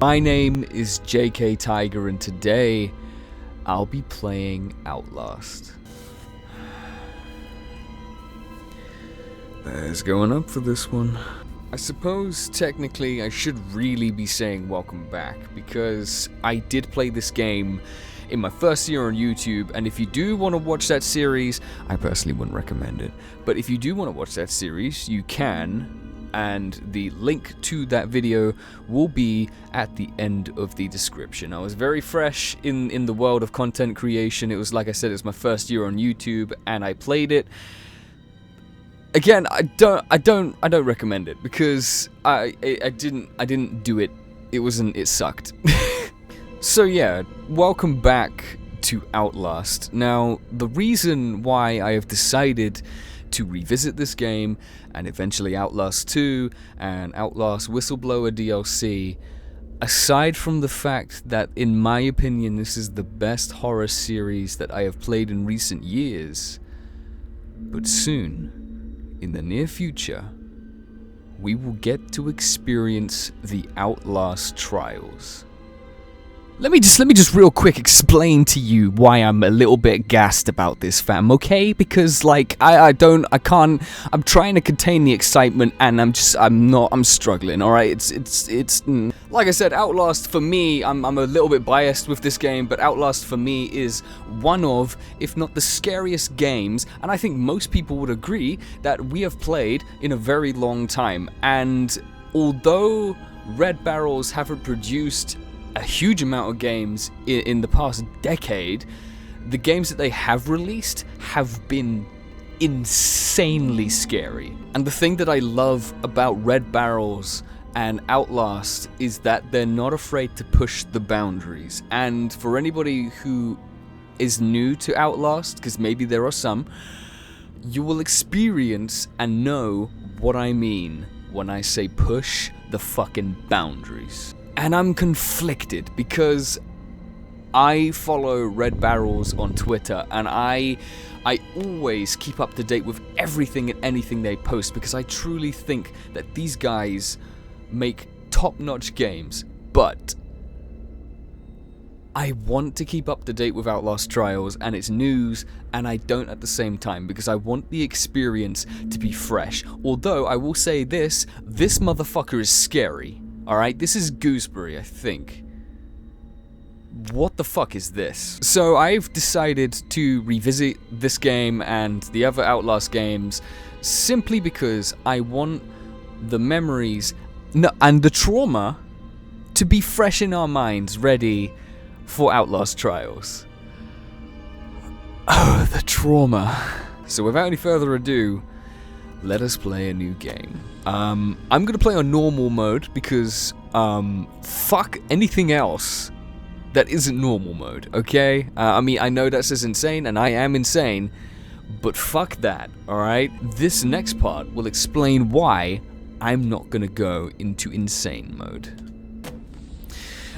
My name is JK Tiger, and today I'll be playing Outlast. There's going up for this one. I suppose technically I should really be saying welcome back, because I did play this game in my first year on YouTube, and if you do want to watch that series, I personally wouldn't recommend it, but if you do want to watch that series, you can, and the link to that video will be at the end of the description. I was very fresh in the world of content creation. It was, like I said, it was my first year on YouTube, and I played it. Again, I don't recommend it, because I didn't do it. It sucked. So yeah, welcome back to Outlast. Now, the reason why I have decided to revisit this game, and eventually Outlast 2 and Outlast Whistleblower DLC, aside from the fact that, in my opinion, this is the best horror series that I have played in recent years, but soon, in the near future, we will get to experience the Outlast trials. Let me just real quick explain to you why I'm a little bit gassed about this, fam, okay? Because, like, I'm trying to contain the excitement, and I'm struggling, alright? Like I said, Outlast, for me, I'm a little bit biased with this game, but Outlast for me is one of, if not the scariest games, and I think most people would agree, that we have played in a very long time. And although Red Barrels haven't produced a huge amount of games in the past decade, the games that they have released have been insanely scary. And the thing that I love about Red Barrels and Outlast is that they're not afraid to push the boundaries. And for anybody who is new to Outlast, because maybe there are some, you will experience and know what I mean when I say push the fucking boundaries. And I'm conflicted, because I follow Red Barrels on Twitter, and I always keep up to date with everything and anything they post, because I truly think that these guys make top-notch games. But I want to keep up to date with Outlast Trials and its news, and I don't at the same time, because I want the experience to be fresh. Although I will say this motherfucker is scary. Alright, this is Gooseberry, I think. What the fuck is this? So I've decided to revisit this game and the other Outlast games simply because I want the memories and the trauma to be fresh in our minds, ready for Outlast Trials. Oh, the trauma. So without any further ado, let us play a new game. I'm gonna play on normal mode, because fuck anything else that isn't normal mode, okay? I mean, I know that says insane, and I am insane, but fuck that, alright? This next part will explain why I'm not gonna go into insane mode.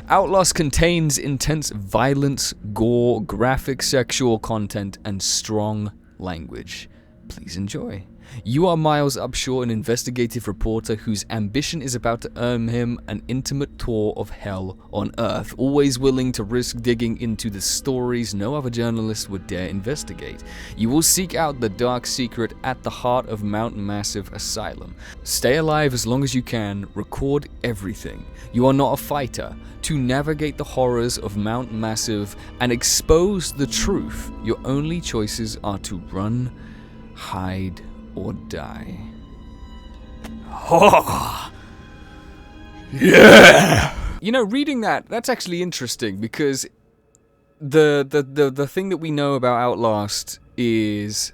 Outlast contains intense violence, gore, graphic sexual content, and strong language. Please enjoy. You are Miles Upshaw, an investigative reporter whose ambition is about to earn him an intimate tour of hell on Earth, always willing to risk digging into the stories no other journalist would dare investigate. You will seek out the dark secret at the heart of Mount Massive Asylum. Stay alive as long as you can, record everything. You are not a fighter. To navigate the horrors of Mount Massive and expose the truth, your only choices are to run, hide, or die. Oh, yeah! You know, reading that's actually interesting, because the thing that we know about Outlast is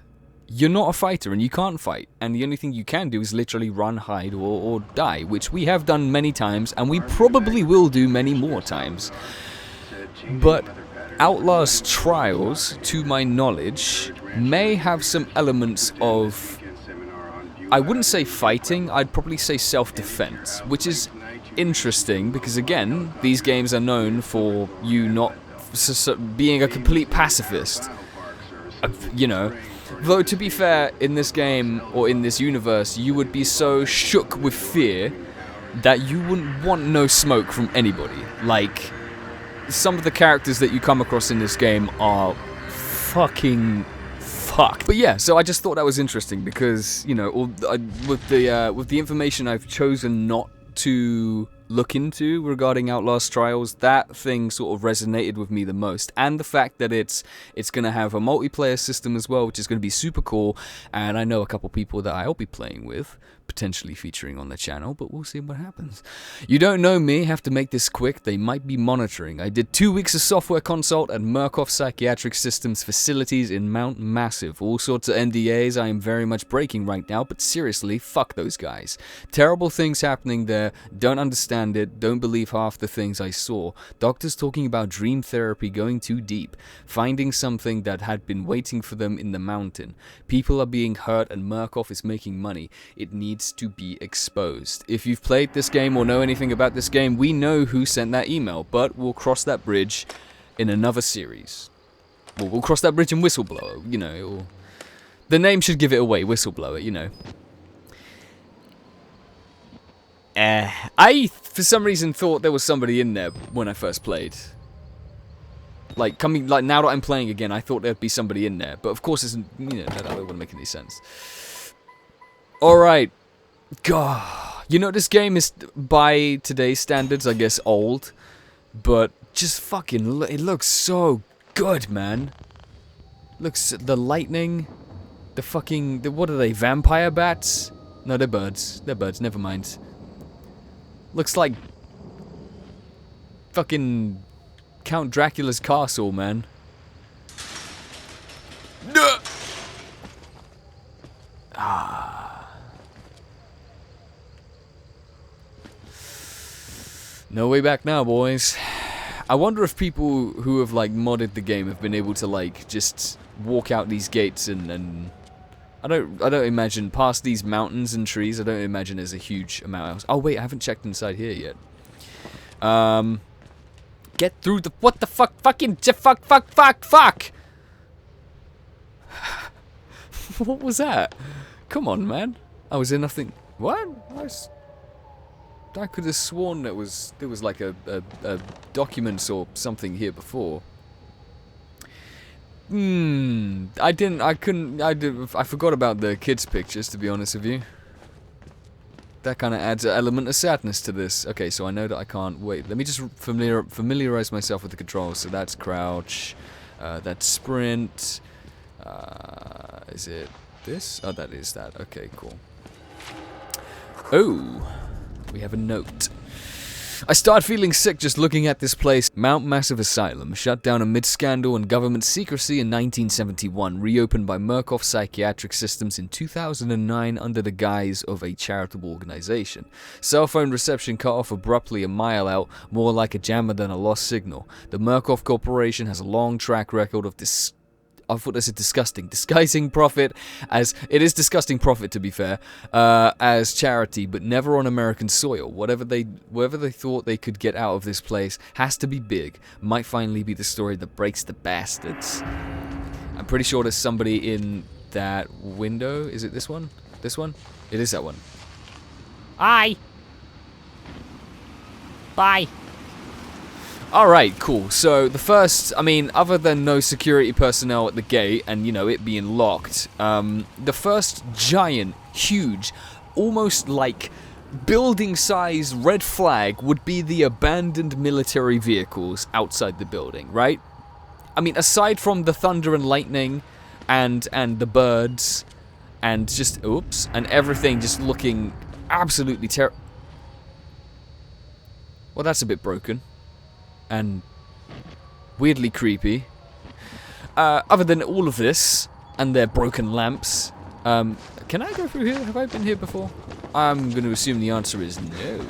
you're not a fighter and you can't fight, and the only thing you can do is literally run, hide, or die, which we have done many times, and we probably will do many more times. But Outlast Trials, to my knowledge, may have some elements of, I wouldn't say fighting, I'd probably say self-defense, which is interesting, because again, these games are known for you not being a complete pacifist, you know. Though, to be fair, in this game, or in this universe, you would be so shook with fear that you wouldn't want no smoke from anybody. Like, some of the characters that you come across in this game are fucking fucked. But yeah, so I just thought that was interesting because, you know, with the information I've chosen not to look into regarding Outlast Trials, that thing sort of resonated with me the most, and the fact that it's going to have a multiplayer system as well, which is going to be super cool, and I know a couple people that I'll be playing with, potentially featuring on the channel, but we'll see what happens. You don't know me, have to make this quick, they might be monitoring. I did 2 weeks of software consult at Murkoff Psychiatric Systems facilities in Mount Massive. All sorts of NDAs I am very much breaking right now, but seriously, fuck those guys. Terrible things happening there, don't understand it, don't believe half the things I saw. Doctors talking about dream therapy going too deep, finding something that had been waiting for them in the mountain. People are being hurt and Murkoff is making money. It needs to be exposed. If you've played this game or know anything about this game, we know who sent that email, but we'll cross that bridge in another series. Well, we'll cross that bridge in Whistleblower, you know, or the name should give it away, Whistleblower, you know. I, for some reason, thought there was somebody in there when I first played. Like, now that I'm playing again, I thought there'd be somebody in there. But of course, it's, you know, that wouldn't make any sense. Alright. God. You know, this game is, by today's standards, I guess, old. But just fucking, it looks so good, man. Looks, the lightning, the fucking, what are they, vampire bats? No, they're birds. They're birds, never mind. Looks like fucking Count Dracula's castle, man. No way back now, boys. I wonder if people who have like modded the game have been able to like just walk out these gates and I don't imagine past these mountains and trees. I don't imagine there's a huge amount else. Oh wait, I haven't checked inside here yet. Get through the what the fuck? Fucking fuck! What was that? Come on, man. Oh, was there nothing? What? I could have sworn there was like a documents or something here before. I forgot about the kids' pictures, to be honest with you. That kind of adds an element of sadness to this. Okay, so I know that I can't wait. Let me just familiarize myself with the controls. So that's crouch, that's sprint. Is it this? Oh, that is that. Okay, cool. Oh, we have a note. I started feeling sick just looking at this place. Mount Massive Asylum, shut down amid scandal and government secrecy in 1971, reopened by Murkoff Psychiatric Systems in 2009 under the guise of a charitable organization. Cell phone reception cut off abruptly a mile out, more like a jammer than a lost signal. The Murkoff Corporation has a long track record of I thought this is disguising profit as, it is disgusting profit to be fair, as charity, but never on American soil. Whatever they thought they could get out of this place has to be big. Might finally be the story that breaks the bastards. I'm pretty sure there's somebody in that window. Is it this one? This one? It is that one. Hi. Bye. Alright, cool. So, the first, I mean, other than no security personnel at the gate, and, you know, it being locked, the first giant, huge, almost like building-size red flag would be the abandoned military vehicles outside the building, right? I mean, aside from the thunder and lightning, and the birds, and just, oops, and everything just looking absolutely terrible. Well, that's a bit broken. And weirdly creepy. Other than all of this, and their broken lamps, can I go through here? Have I been here before? I'm going to assume the answer is no.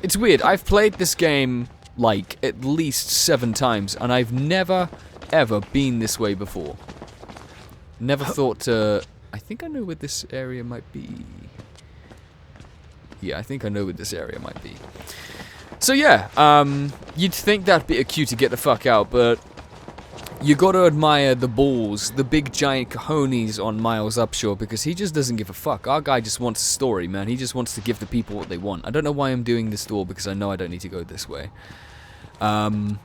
It's weird, I've played this game, like, at least 7 times, and I've never, ever been this way before. Never thought to... I think I know where this area might be. Yeah, I think I know where this area might be. So yeah, you'd think that'd be a cue to get the fuck out, but You gotta admire the balls, the big giant cojones on Miles Upshaw, because he just doesn't give a fuck. Our guy just wants a story, man. He just wants to give the people what they want. I don't know why I'm doing this door, because I know I don't need to go this way. But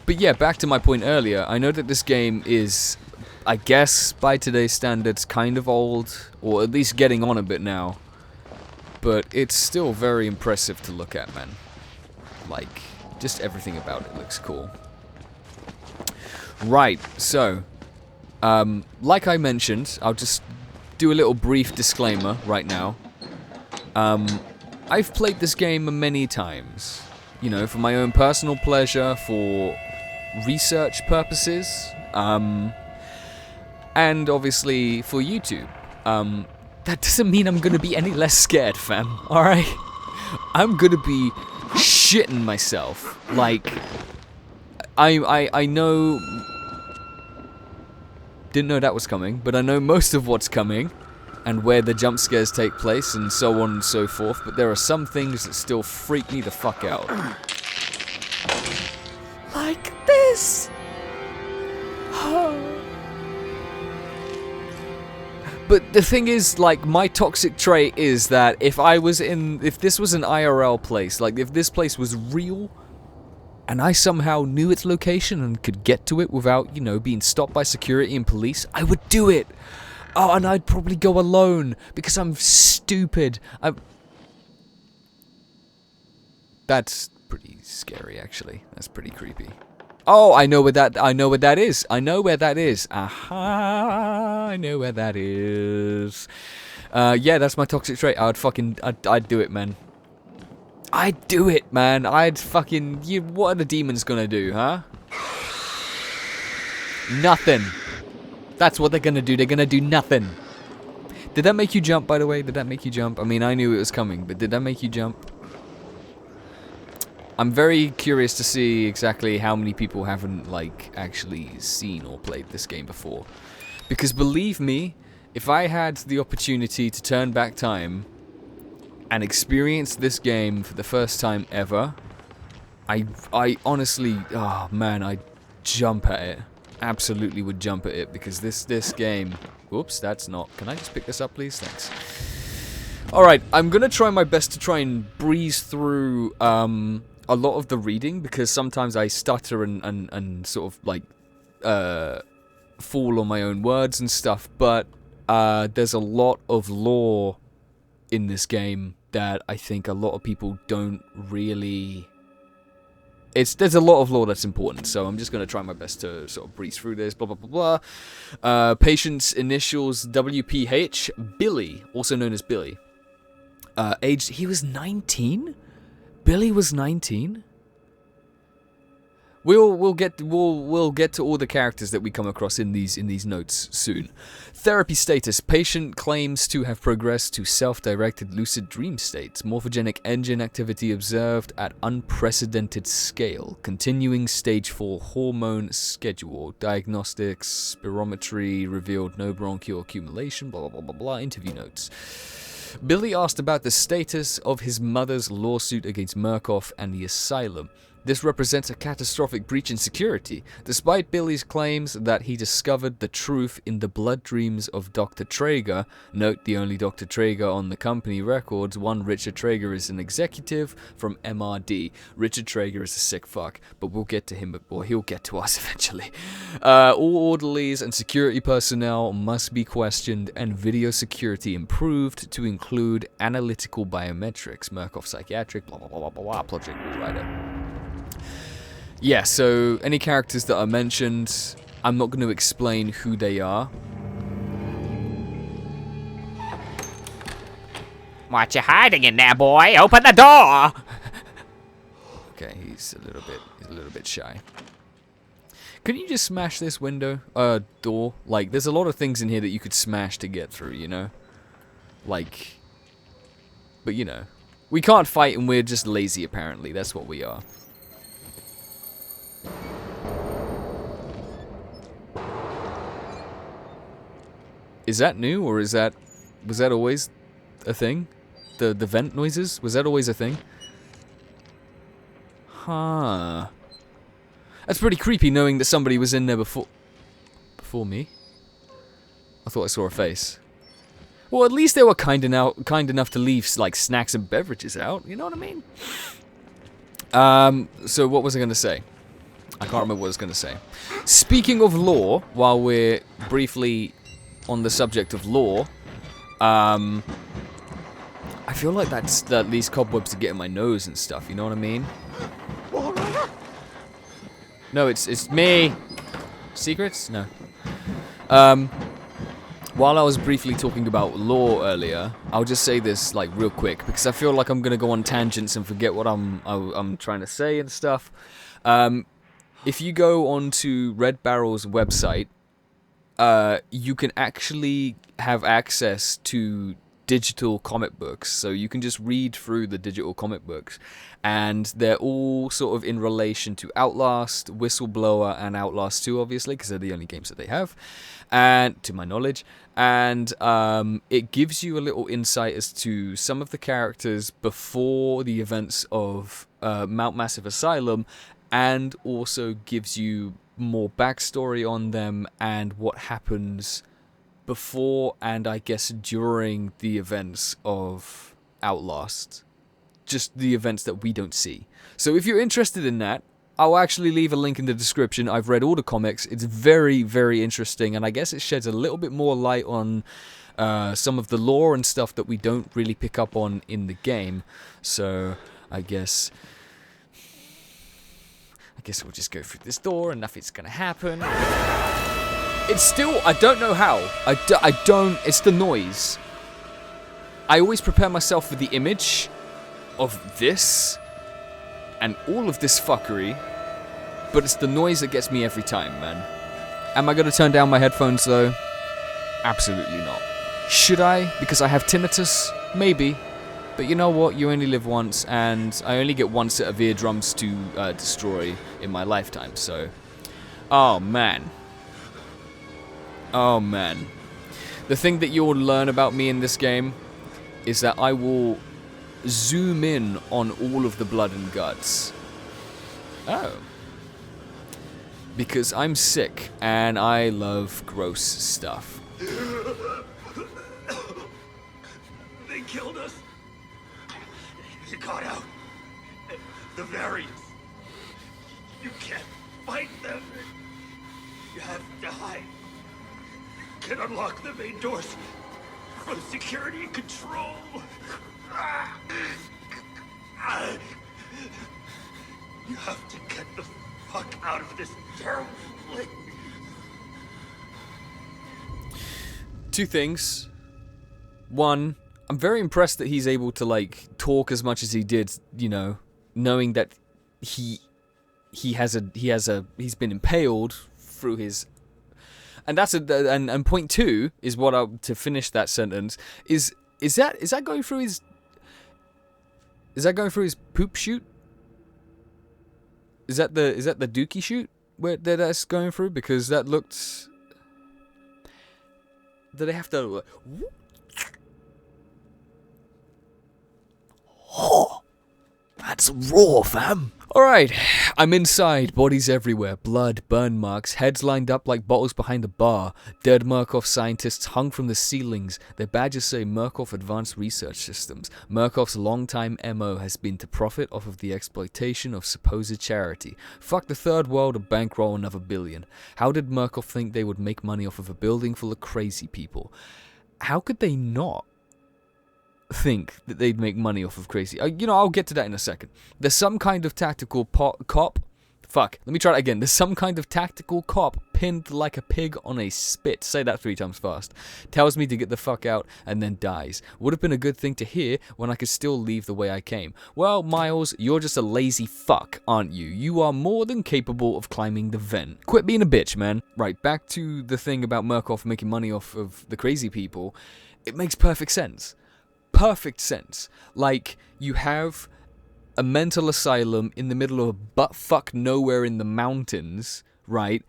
yeah, back to my point earlier, I know that this game is, I guess, by today's standards, kind of old, or at least getting on a bit now. But it's still very impressive to look at, man. Like, just everything about it looks cool. Right, so, like I mentioned, I'll just do a little brief disclaimer right now. I've played this game many times, you know, for my own personal pleasure, for research purposes, and obviously for YouTube. That doesn't mean I'm gonna be any less scared, fam, alright? I'm gonna be shitting myself, like, I know, didn't know that was coming, but I know most of what's coming, and where the jump scares take place, and so on and so forth, but there are some things that still freak me the fuck out. Like this! But the thing is, like, my toxic trait is that if this was an IRL place, like, if this place was real, and I somehow knew its location and could get to it without, you know, being stopped by security and police, I would do it. Oh, and I'd probably go alone because I'm stupid. That's pretty scary, actually. That's pretty creepy. Oh, I know where that is. I know where that is. Aha, I know where that is. Yeah, that's my toxic trait. I'd do it, man. I'd do it, man. What are the demons gonna do, huh? Nothing. That's what they're gonna do. They're gonna do nothing. Did that make you jump, by the way? Did that make you jump? I mean, I knew it was coming, but did that make you jump? I'm very curious to see exactly how many people haven't, like, actually seen or played this game before. Because believe me, if I had the opportunity to turn back time and experience this game for the first time ever, I honestly, oh man, I'd jump at it. Absolutely would jump at it, because this game, whoops, that's not, can I just pick this up please? Thanks. Alright, I'm gonna try my best to try and breeze through a lot of the reading, because sometimes I stutter and sort of like fall on my own words and stuff, but there's a lot of lore in this game that I think a lot of people don't really... There's a lot of lore that's important, so I'm just going to try my best to sort of breeze through this, blah, blah, blah, blah. Patient's initials, WPH, Billy, also known as Billy. Age, he was 19? Billy was 19? We'll get to all the characters that we come across in these notes soon. Therapy status: patient claims to have progressed to self-directed lucid dream states. Morphogenic engine activity observed at unprecedented scale. Continuing stage 4 hormone schedule. Diagnostics, spirometry revealed no bronchial accumulation. Blah blah blah blah blah. Interview notes. Billy asked about the status of his mother's lawsuit against Murkoff and the asylum. This represents a catastrophic breach in security, despite Billy's claims that he discovered the truth in the blood dreams of Dr. Traeger. Note the only Dr. Traeger on the company records. One Richard Traeger is an executive from MRD. Richard Traeger is a sick fuck, but we'll get to him, or he'll get to us eventually. All orderlies and security personnel must be questioned and video security improved to include analytical biometrics. Murkoff psychiatric, blah blah blah blah blah, project writer. Yeah, so any characters that are mentioned, I'm not going to explain who they are. What you hiding in there, boy? Open the door! Okay, he's a little bit shy. Could you just smash this window? Door? Like, there's a lot of things in here that you could smash to get through, you know? Like, but you know. We can't fight and we're just lazy, apparently. That's what we are. Is that new, or was that always a thing? The vent noises? Was that always a thing? Huh. That's pretty creepy knowing that somebody was in there before me. I thought I saw a face. Well, at least they were kind enough to leave like snacks and beverages out. You know what I mean? So what was I going to say? I can't remember what I was going to say. Speaking of lore, while we're briefly on the subject of lore, I feel like that these cobwebs are getting my nose and stuff. You know what I mean? No, it's me. Secrets? No. While I was briefly talking about lore earlier, I'll just say this like real quick because I feel like I'm gonna go on tangents and forget what I'm trying to say and stuff. If you go onto Red Barrel's website, you can actually have access to digital comic books, so you can just read through the digital comic books, and they're all sort of in relation to Outlast, Whistleblower, and Outlast 2, obviously, because they're the only games that they have, and to my knowledge, and it gives you a little insight as to some of the characters before the events of Mount Massive Asylum, and also gives you more backstory on them and what happens before and I guess during the events of Outlast. Just the events that we don't see. So if you're interested in that, I'll actually leave a link in the description. I've read all the comics. It's very, very interesting, and I guess it sheds a little bit more light on some of the lore and stuff that we don't really pick up on in the game. So I guess we'll just go through this door and nothing's gonna happen. It's still, I don't know how. I don't, it's the noise. I always prepare myself for the image of this and all of this fuckery, but it's the noise that gets me every time, man. Am I going to turn down my headphones, though? Absolutely not. Should I? Because I have tinnitus? Maybe. But you know what? You only live once, and I only get one set of eardrums to destroy in my lifetime, so... Oh, man. Oh man. The thing that you'll learn about me in this game is that I will zoom in on all of the blood and guts. Oh. Because I'm sick and I love gross stuff. They killed us. You got out. The variants. You can't fight them. You have to hide. Can unlock the main doors from security and control. You have to get the fuck out of this terrible place. Two things. One, I'm very impressed that he's able to like talk as much as he did, you know, knowing that he's been impaled through his. And that's and point two is what to finish that sentence is that going through his poop chute? Is that the dookie chute where that's going through? Because that looked. Do they have to? Oh, that's raw, fam. Alright, I'm inside, bodies everywhere, blood, burn marks, heads lined up like bottles behind a bar, dead Murkoff scientists hung from the ceilings, their badges say Murkoff Advanced Research Systems. Murkoff's longtime MO has been to profit off of the exploitation of supposed charity. Fuck the third world or bankroll another billion. How did Murkoff think they would make money off of a building full of crazy people? How could they not think that they'd make money off of crazy. I'll get to that in a second. There's some kind of tactical cop. Fuck. Let me try that again. There's some kind of tactical cop pinned like a pig on a spit. Say that 3 times fast. Tells me to get the fuck out and then dies. Would have been a good thing to hear when I could still leave the way I came. Well, Miles, you're just a lazy fuck, aren't you? You are more than capable of climbing the vent. Quit being a bitch, man. Right, back to the thing about Murkoff making money off of the crazy people. It makes perfect sense. Perfect sense. Like, you have a mental asylum in the middle of butt-fuck nowhere in the mountains, right?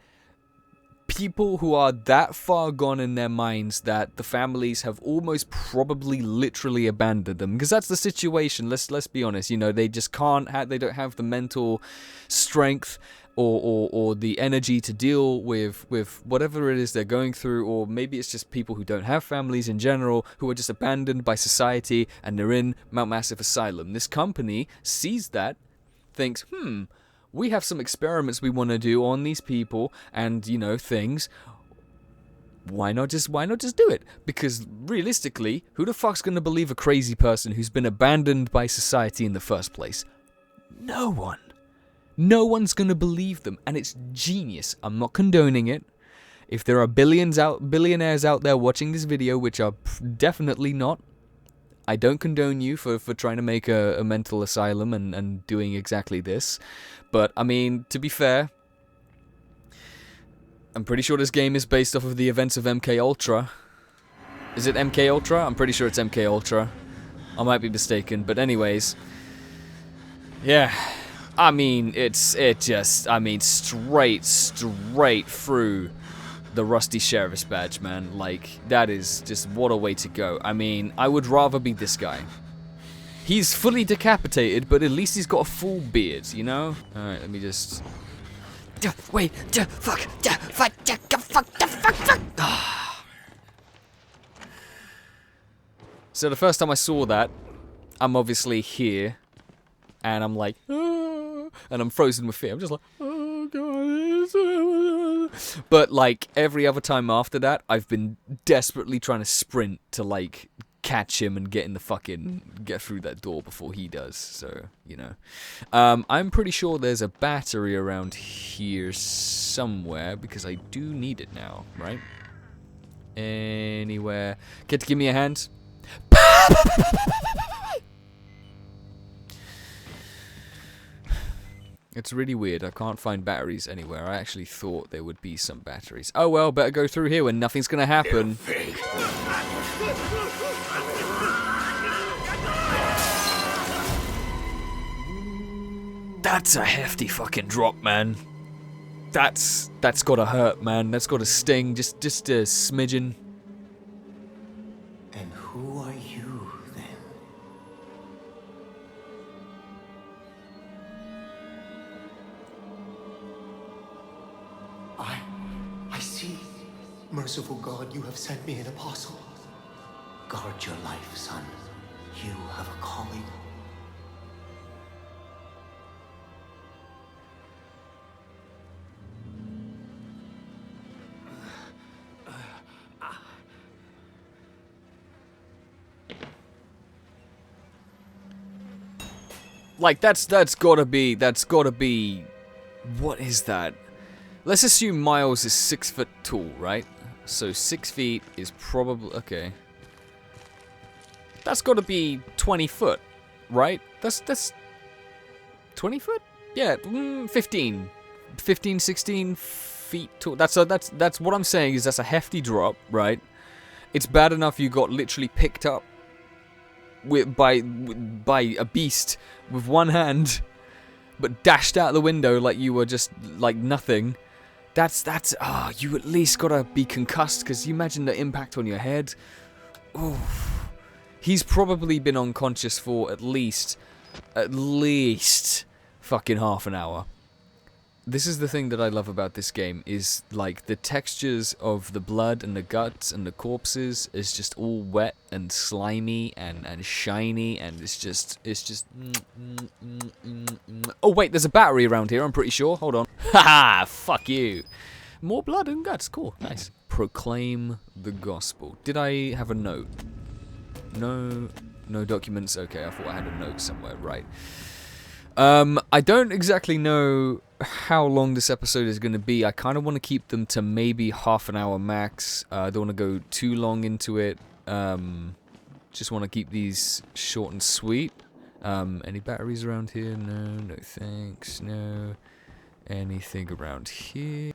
People who are that far gone in their minds that the families have almost probably literally abandoned them. Because that's the situation, let's be honest. You know, they just can't they don't have the mental strength or the energy to deal with whatever it is they're going through, or maybe it's just people who don't have families in general, who are just abandoned by society and they're in Mount Massive Asylum. This company sees that, thinks, we have some experiments we want to do on these people and, you know, things. Why not just do it? Because realistically, who the fuck's gonna believe a crazy person who's been abandoned by society in the first place? No one. No one's gonna believe them, and it's genius. I'm not condoning it. If there are billionaires out there watching this video, which are definitely not, I don't condone you for trying to make a mental asylum and doing exactly this. But, I mean, to be fair, I'm pretty sure this game is based off of the events of MK Ultra. Is it MK Ultra? I'm pretty sure it's MK Ultra. I might be mistaken, but anyways. Yeah. I mean, straight through the Rusty Sheriff's badge, man. Like, that is just what a way to go. I mean, I would rather be this guy. He's fully decapitated, but at least he's got a full beard, you know? Alright, let me just... Wait, fuck. So the first time I saw that, I'm obviously here, and I'm like, and I'm frozen with fear. I'm just like, oh god. But like every other time after that, I've been desperately trying to sprint to like catch him and get through that door before he does. So, you know, I'm pretty sure there's a battery around here somewhere because I do need it now, right? Anywhere. Get to give me a hand. It's really weird. I can't find batteries anywhere. I actually thought there would be some batteries. Oh well, better go through here when nothing's gonna happen. That's a hefty fucking drop, man. That's gotta hurt, man. That's gotta sting. Just a smidgen. And who are you, then? I see. Merciful God, you have sent me an apostle. Guard your life, son. You have a calling. Like that's gotta be. What is that? Let's assume Miles is 6 foot tall, right? So 6 feet is probably okay. That's gotta be 20 foot, right? That's 20 foot? Yeah, 15, 16 feet tall. That's what I'm saying is that's a hefty drop, right? It's bad enough you got literally picked up by a beast with one hand, but dashed out the window like you were just like nothing. That's you at least gotta be concussed, because you imagine the impact on your head. Oof. He's probably been unconscious for at least fucking half an hour. This is the thing that I love about this game, is like the textures of the blood and the guts and the corpses is just all wet and slimy and shiny, and it's just oh wait, there's a battery around here, I'm pretty sure. Hold on. Haha, fuck you. More blood and guts, cool, nice. Proclaim the gospel. Did I have a note? No documents. Okay, I thought I had a note somewhere, right. I don't exactly know how long this episode is going to be. I kind of want to keep them to maybe half an hour max. I don't want to go too long into it. Just want to keep these short and sweet. Any batteries around here? No thanks. No. Anything around here?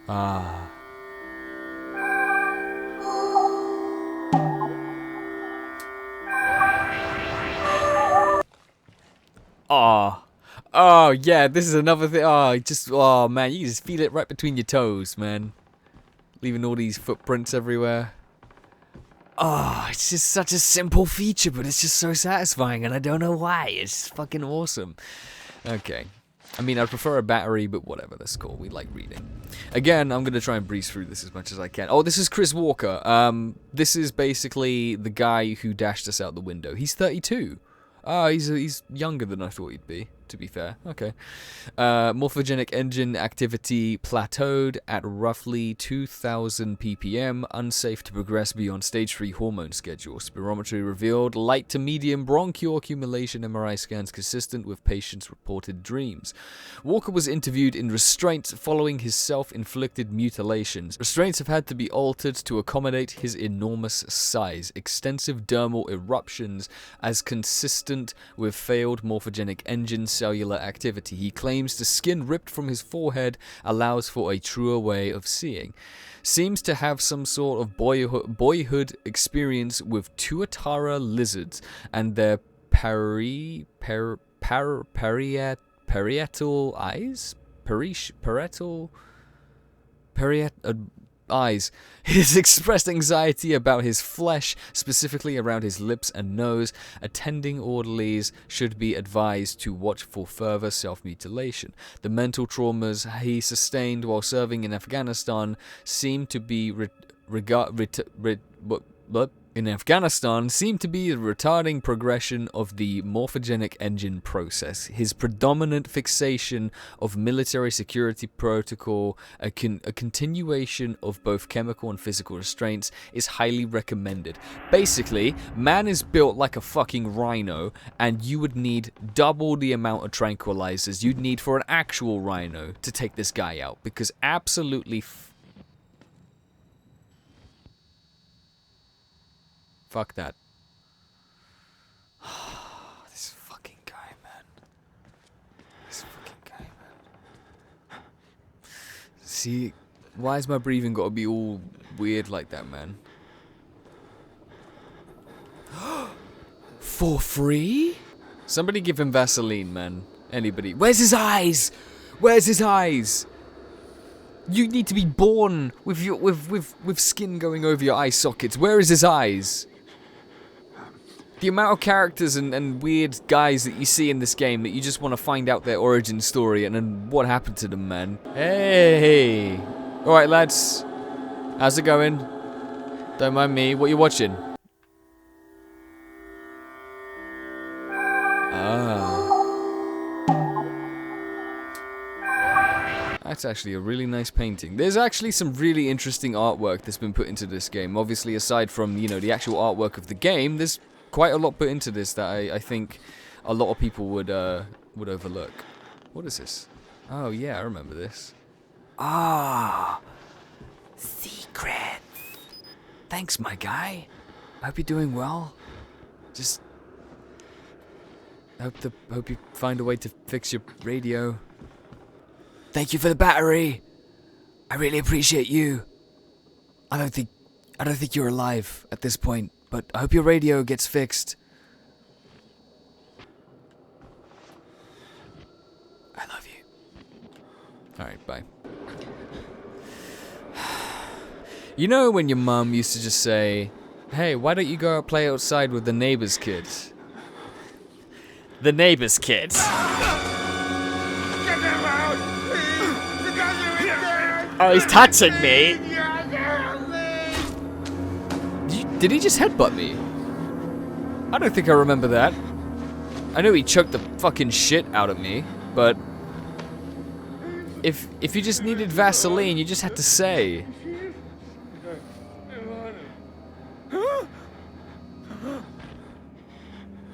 Ah. Oh yeah, this is another thing. Oh man, you just feel it right between your toes, man. Leaving all these footprints everywhere. Oh, it's just such a simple feature, but it's just so satisfying, and I don't know why. It's fucking awesome. Okay. I mean, I'd prefer a battery, but whatever, that's cool. We like reading. Again, I'm going to try and breeze through this as much as I can. Oh, this is Chris Walker. This is basically the guy who dashed us out the window. He's 32. He's younger than I thought he'd be, to be fair. Okay. Morphogenic engine activity plateaued at roughly 2,000 ppm, unsafe to progress beyond stage 3 hormone schedule. Spirometry revealed light to medium bronchial accumulation, MRI scans consistent with patient's reported dreams. Walker was interviewed in restraints following his self-inflicted mutilations. Restraints have had to be altered to accommodate his enormous size. Extensive dermal eruptions as consistent with failed morphogenic engine cellular activity. He claims the skin ripped from his forehead allows for a truer way of seeing. Seems to have some sort of boyhood experience with tuatara lizards and their parietal eyes? Eyes. He's expressed anxiety about his flesh, specifically around his lips and nose. Attending orderlies should be advised to watch for further self-mutilation. The mental traumas he sustained while serving in Afghanistan seem to be retarding progression of the morphogenic engine process. His predominant fixation of military security protocol, a continuation of both chemical and physical restraints, is highly recommended. Basically, man is built like a fucking rhino, and you would need double the amount of tranquilizers you'd need for an actual rhino to take this guy out, because absolutely fuck that. This fucking guy, man. This fucking guy, man. See, why has my breathing got to be all weird like that, man? For free? Somebody give him Vaseline, man. Anybody. Where's his eyes? Where's his eyes? You need to be born with your with skin going over your eye sockets. Where is his eyes? The amount of characters and weird guys that you see in this game that you just want to find out their origin story and then what happened to them, man. Hey! Alright, lads. How's it going? Don't mind me. What you watching? That's actually a really nice painting. There's actually some really interesting artwork that's been put into this game. Obviously, aside from, you know, the actual artwork of the game, there's quite a lot put into this that I think a lot of people would overlook. What is this? Oh yeah, I remember this. Ah, secret. Thanks, my guy. I hope you're doing well. Just hope you find a way to fix your radio. Thank you for the battery. I really appreciate you. I don't think you're alive at this point, but I hope your radio gets fixed. I love you. Alright, bye. You know when your mum used to just say, "Hey, why don't you go out play outside with the neighbor's kids?" The neighbor's kids. Oh, he's touching me. Did he just headbutt me? I don't think I remember that. I know he choked the fucking shit out of me, but if you just needed Vaseline, you just had to say.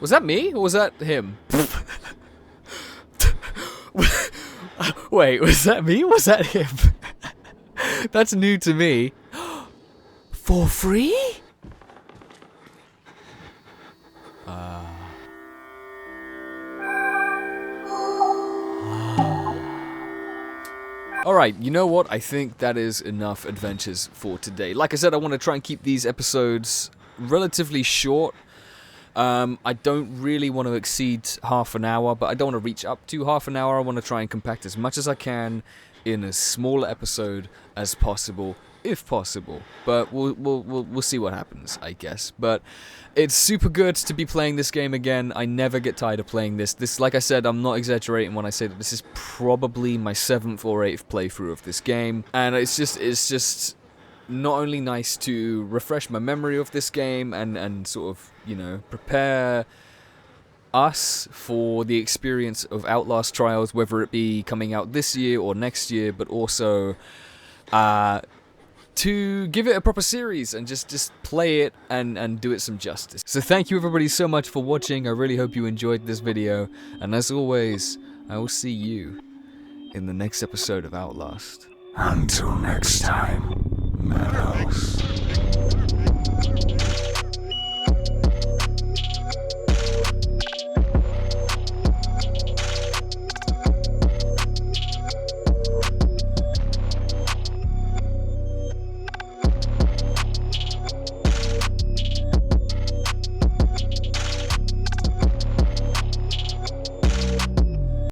Was that me or was that him? Wait, was that me or was that him? That's new to me. For free? Alright, you know what? I think that is enough adventures for today. Like I said, I want to try and keep these episodes relatively short. I don't really want to exceed half an hour, but I don't want to reach up to half an hour. I want to try and compact as much as I can in as small an episode as possible. if possible. But we'll see what happens, I guess. But it's super good to be playing this game again. I never get tired of playing this. This, like I said, I'm not exaggerating when I say that this is probably my 7th or 8th playthrough of this game, and it's just not only nice to refresh my memory of this game and sort of, you know, prepare us for the experience of Outlast Trials, whether it be coming out this year or next year, but also to give it a proper series and just play it and do it some justice. So thank you everybody so much for watching. I really hope you enjoyed this video, and as always, I will see you in the next episode of Outlast. Until next time, Meadows.